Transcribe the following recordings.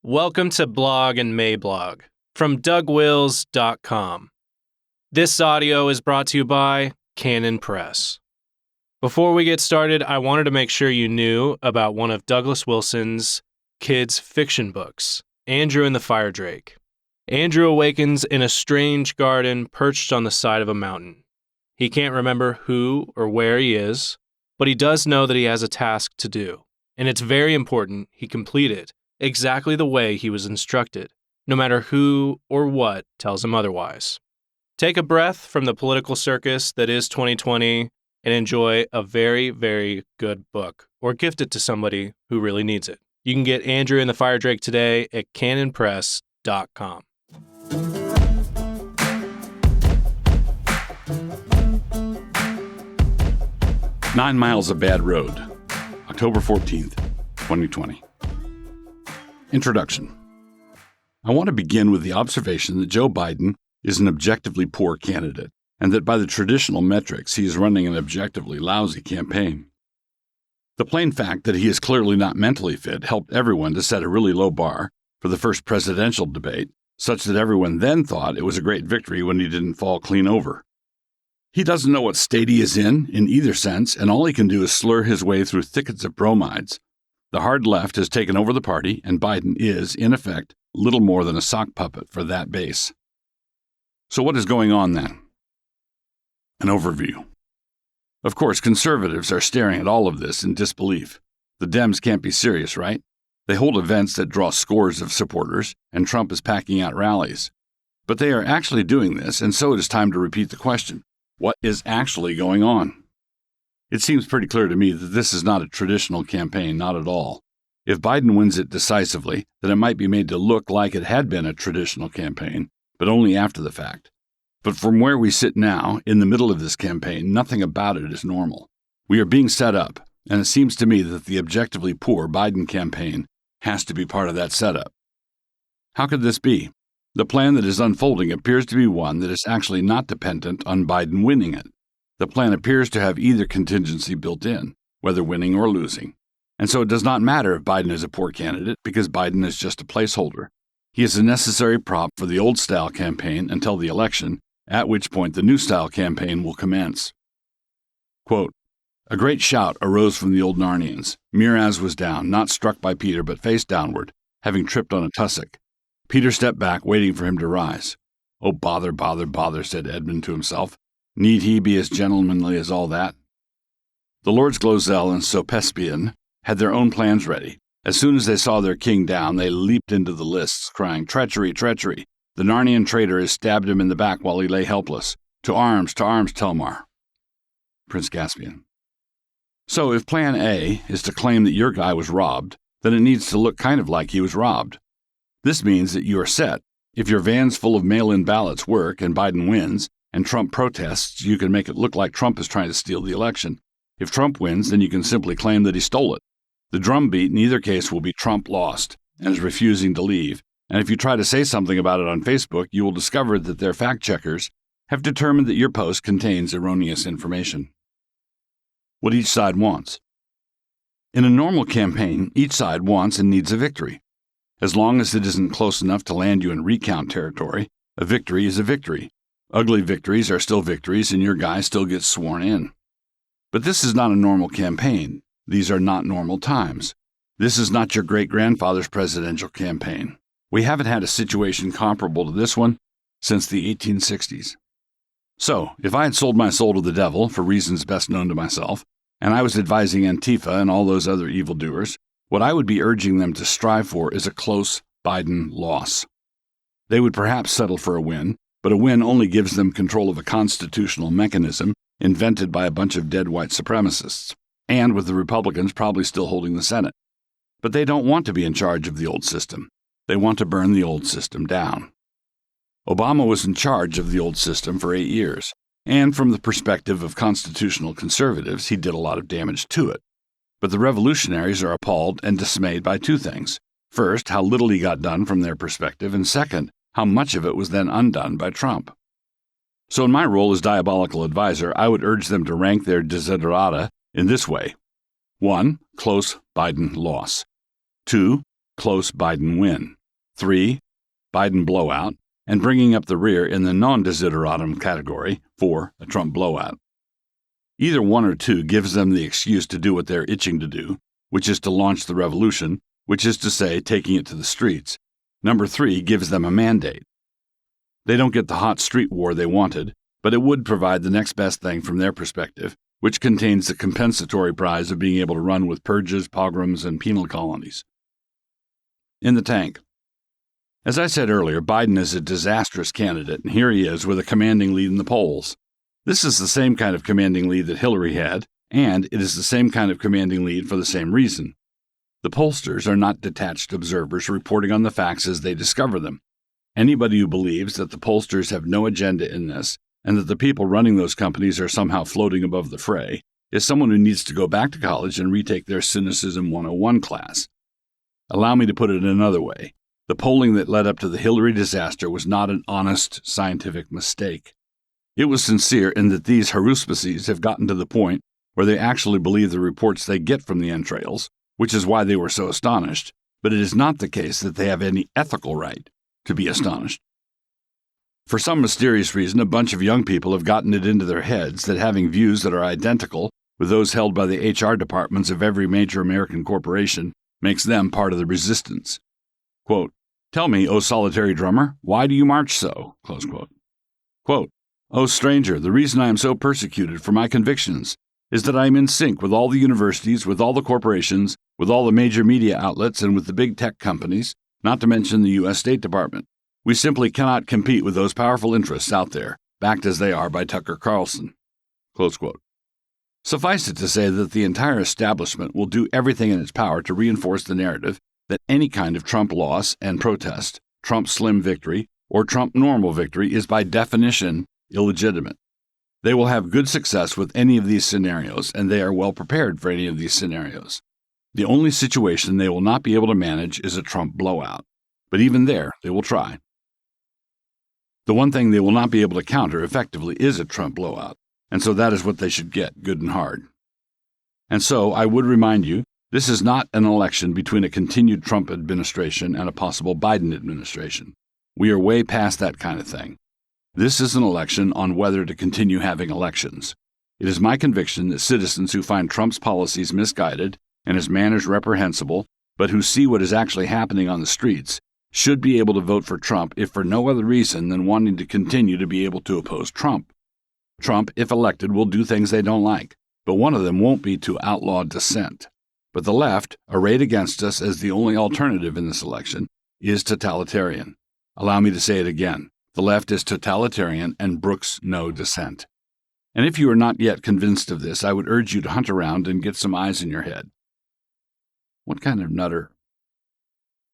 Welcome to Blog and Mablog from DougWills.com. This audio is brought to you by Canon Press. Before we get started, I wanted to make sure you knew about one of Douglas Wilson's kids' fiction books, Andrew and the Fire Drake. Andrew awakens in a strange garden perched on the side of a mountain. He can't remember who or where he is, but he does know that he has a task to do, and it's very important he complete it exactly the way he was instructed, no matter who or what tells him otherwise. Take a breath from the political circus that is 2020 and enjoy a very, very good book, or gift it to somebody who really needs it. You can get Andrew and the Fire Drake today at canonpress.com. Nine Miles of Bad Road, October 14th, 2020. Introduction. I want to begin with the observation that Joe Biden is an objectively poor candidate, and that by the traditional metrics he is running an objectively lousy campaign. The plain fact that he is clearly not mentally fit helped everyone to set a really low bar for the first presidential debate, such that everyone then thought it was a great victory when he didn't fall clean over. He doesn't know what state he is in either sense, and all he can do is slur his way through thickets of bromides. The hard left has taken over the party, and Biden is, in effect, little more than a sock puppet for that base. So what is going on then? An overview. Of course, conservatives are staring at all of this in disbelief. The Dems can't be serious, right? They hold events that draw scores of supporters, and Trump is packing out rallies. But they are actually doing this, and so it is time to repeat the question. What is actually going on? It seems pretty clear to me that this is not a traditional campaign, not at all. If Biden wins it decisively, then it might be made to look like it had been a traditional campaign, but only after the fact. But from where we sit now, in the middle of this campaign, nothing about it is normal. We are being set up, and it seems to me that the objectively poor Biden campaign has to be part of that setup. How could this be? The plan that is unfolding appears to be one that is actually not dependent on Biden winning it. The plan appears to have either contingency built in, whether winning or losing. And so it does not matter if Biden is a poor candidate, because Biden is just a placeholder. He is a necessary prop for the old-style campaign until the election, at which point the new-style campaign will commence. Quote, a great shout arose from the old Narnians. Miraz was down, not struck by Peter, but face downward, having tripped on a tussock. Peter stepped back, waiting for him to rise. Oh, bother, bother, bother, said Edmund to himself. Need he be as gentlemanly as all that? The Lords Glozell and Sopespian had their own plans ready. As soon as they saw their king down, they leaped into the lists, crying, treachery, treachery! The Narnian traitor has stabbed him in the back while he lay helpless. To arms, Telmar. Prince Caspian. So if plan A is to claim that your guy was robbed, then it needs to look kind of like he was robbed. This means that you are set. If your vans full of mail-in ballots work and Biden wins, and Trump protests, you can make it look like Trump is trying to steal the election. If Trump wins, then you can simply claim that he stole it. The drumbeat in either case will be Trump lost and is refusing to leave. And if you try to say something about it on Facebook, you will discover that their fact-checkers have determined that your post contains erroneous information. What each side wants. In a normal campaign, each side wants and needs a victory. As long as it isn't close enough to land you in recount territory, a victory is a victory. Ugly victories are still victories, and your guy still gets sworn in. But this is not a normal campaign. These are not normal times. This is not your great-grandfather's presidential campaign. We haven't had a situation comparable to this one since the 1860s. So, if I had sold my soul to the devil, for reasons best known to myself, and I was advising Antifa and all those other evildoers, what I would be urging them to strive for is a close Biden loss. They would perhaps settle for a win, but a win only gives them control of a constitutional mechanism invented by a bunch of dead white supremacists, and with the Republicans probably still holding the Senate. But they don't want to be in charge of the old system. They want to burn the old system down. Obama was in charge of the old system for 8 years, and from the perspective of constitutional conservatives, he did a lot of damage to it. But the revolutionaries are appalled and dismayed by two things. First, how little he got done from their perspective, and second, how much of it was then undone by Trump. So in my role as diabolical advisor, I would urge them to rank their desiderata in this way. 1. Close Biden loss. 2. close Biden win. 3. Biden blowout, and bringing up the rear in the non-desideratum category. 4. A Trump blowout. Either one or two gives them the excuse to do what they're itching to do, which is to launch the revolution, which is to say, taking it to the streets. Number 3 gives them a mandate. They don't get the hot street war they wanted, but it would provide the next best thing from their perspective, which contains the compensatory prize of being able to run with purges, pogroms, and penal colonies. In the tank. As I said earlier, Biden is a disastrous candidate, and here he is with a commanding lead in the polls. This is the same kind of commanding lead that Hillary had, and it is the same kind of commanding lead for the same reason. The pollsters are not detached observers reporting on the facts as they discover them. Anybody who believes that the pollsters have no agenda in this, and that the people running those companies are somehow floating above the fray, is someone who needs to go back to college and retake their Cynicism 101 class. Allow me to put it another way. The polling that led up to the Hillary disaster was not an honest, scientific mistake. It was sincere in that these haruspices have gotten to the point where they actually believe the reports they get from the entrails, which is why they were so astonished, but it is not the case that they have any ethical right to be astonished. For some mysterious reason, a bunch of young people have gotten it into their heads that having views that are identical with those held by the HR departments of every major American corporation makes them part of the resistance. Quote, "Tell me, O solitary drummer, why do you march so?" Close quote. Quote, "O stranger, the reason I am so persecuted for my convictions is that I am in sync with all the universities, with all the corporations, with all the major media outlets, and with the big tech companies, not to mention the U.S. State Department. We simply cannot compete with those powerful interests out there, backed as they are by Tucker Carlson." Close quote. Suffice it to say that the entire establishment will do everything in its power to reinforce the narrative that any kind of Trump loss and protest, Trump slim victory, or Trump normal victory is by definition illegitimate. They will have good success with any of these scenarios, and they are well prepared for any of these scenarios. The only situation they will not be able to manage is a Trump blowout. But even there, they will try. The one thing they will not be able to counter effectively is a Trump blowout, and so that is what they should get, good and hard. And so I would remind you, this is not an election between a continued Trump administration and a possible Biden administration. We are way past that kind of thing. This is an election on whether to continue having elections. It is my conviction that citizens who find Trump's policies misguided and his manners reprehensible, but who see what is actually happening on the streets, should be able to vote for Trump if for no other reason than wanting to continue to be able to oppose Trump. Trump, if elected, will do things they don't like, but one of them won't be to outlaw dissent. But the left, arrayed against us as the only alternative in this election, is totalitarian. Allow me to say it again. The left is totalitarian and brooks no dissent. And if you are not yet convinced of this, I would urge you to hunt around and get some eyes in your head. What kind of nutter?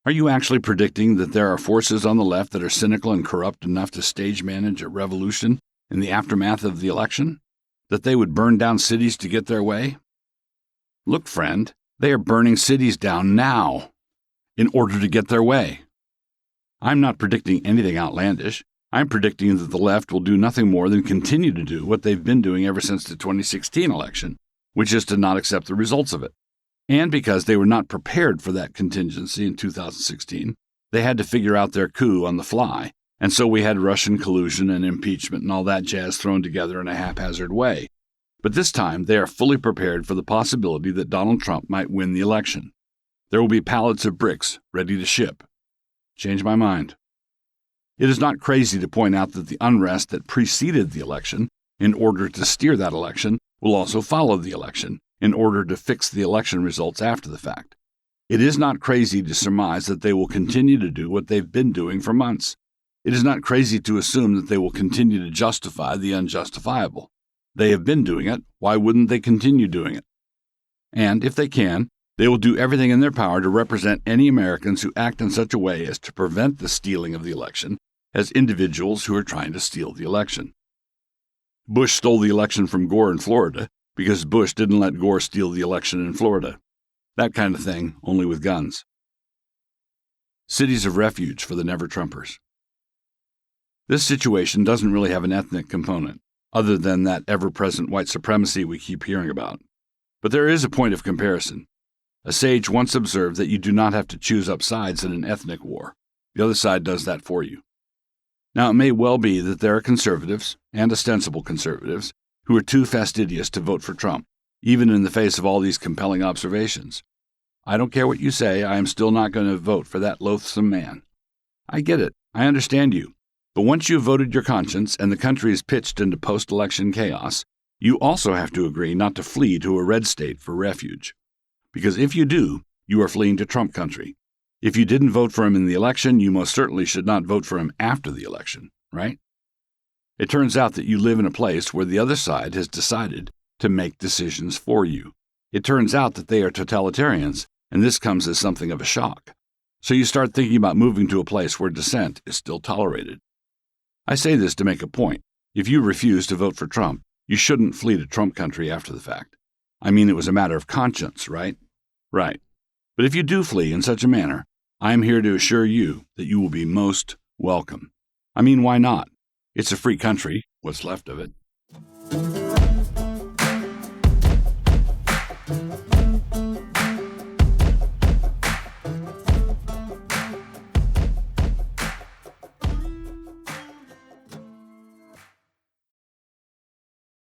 Are you actually predicting that there are forces on the left that are cynical and corrupt enough to stage manage a revolution in the aftermath of the election? That they would burn down cities to get their way? Look, friend, they are burning cities down now in order to get their way. I'm not predicting anything outlandish. I'm predicting that the left will do nothing more than continue to do what they've been doing ever since the 2016 election, which is to not accept the results of it. And because they were not prepared for that contingency in 2016, they had to figure out their coup on the fly, and so we had Russian collusion and impeachment and all that jazz thrown together in a haphazard way. But this time, they are fully prepared for the possibility that Donald Trump might win the election. There will be pallets of bricks ready to ship. Change my mind. It is not crazy to point out that the unrest that preceded the election, in order to steer that election, will also follow the election, in order to fix the election results after the fact. It is not crazy to surmise that they will continue to do what they've been doing for months. It is not crazy to assume that they will continue to justify the unjustifiable. They have been doing it. Why wouldn't they continue doing it? And if they can, they will do everything in their power to represent any Americans who act in such a way as to prevent the stealing of the election as individuals who are trying to steal the election. Bush stole the election from Gore in Florida because Bush didn't let Gore steal the election in Florida. That kind of thing, only with guns. Cities of refuge for the never-Trumpers. This situation doesn't really have an ethnic component, other than that ever-present white supremacy we keep hearing about. But there is a point of comparison. A sage once observed that you do not have to choose up sides in an ethnic war. The other side does that for you. Now, it may well be that there are conservatives, and ostensible conservatives, who are too fastidious to vote for Trump, even in the face of all these compelling observations. I don't care what you say, I am still not going to vote for that loathsome man. I get it, I understand you. But once you've voted your conscience and the country is pitched into post-election chaos, you also have to agree not to flee to a red state for refuge. Because if you do, you are fleeing to Trump country. If you didn't vote for him in the election, you most certainly should not vote for him after the election, right? It turns out that you live in a place where the other side has decided to make decisions for you. It turns out that they are totalitarians, and this comes as something of a shock. So you start thinking about moving to a place where dissent is still tolerated. I say this to make a point. If you refuse to vote for Trump, you shouldn't flee to Trump country after the fact. I mean, it was a matter of conscience, right? Right. But if you do flee in such a manner, I am here to assure you that you will be most welcome. I mean, why not? It's a free country, what's left of it.